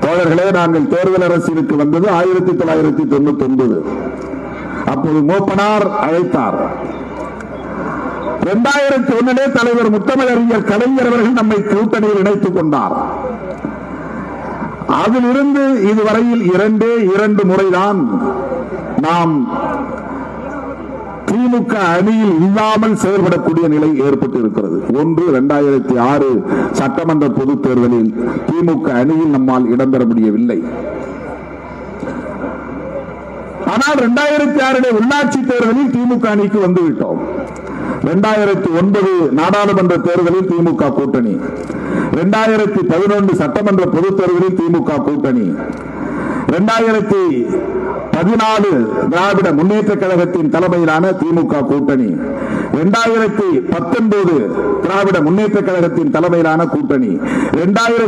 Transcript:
தோழர்களே, நாங்கள் தேர்தல் அரசியலுக்கு வந்தது 1999. அப்போது மூப்பனார் அழைத்தார். 2001 தலைவர் முத்தமிழறிஞர் கலைஞர் அவர்கள் நம்மை கூட்டணியில் இணைத்துக் கொண்டார். அதிலிருந்து இதுவரையில் 2 முறைதான் நாம் திமுக அணியில் இல்லாமல் செயல்படக்கூடிய நிலை ஏற்பட்டு இருக்கிறது. ஒன்று 2006 சட்டமன்ற பொதுத் தேர்தலில் திமுக அணியில் நம்மால் இடம்பெற முடியவில்லை. ஆனால் 2006 உள்ளாட்சி தேர்தலில் திமுக அணிக்கு வந்துவிட்டோம். 2009 நாடாளுமன்ற தேர்தலில் திமுக கூட்டணி, 2011 சட்டமன்ற பொதுத் தேர்தலில் திமுக கூட்டணி, 2014 திராவிட முன்னேற்ற கழகத்தின் தலைமையிலான திமுக கூட்டணி, 2019 திராவிட முன்னேற்ற கழகத்தின் தலைமையிலான கூட்டணி,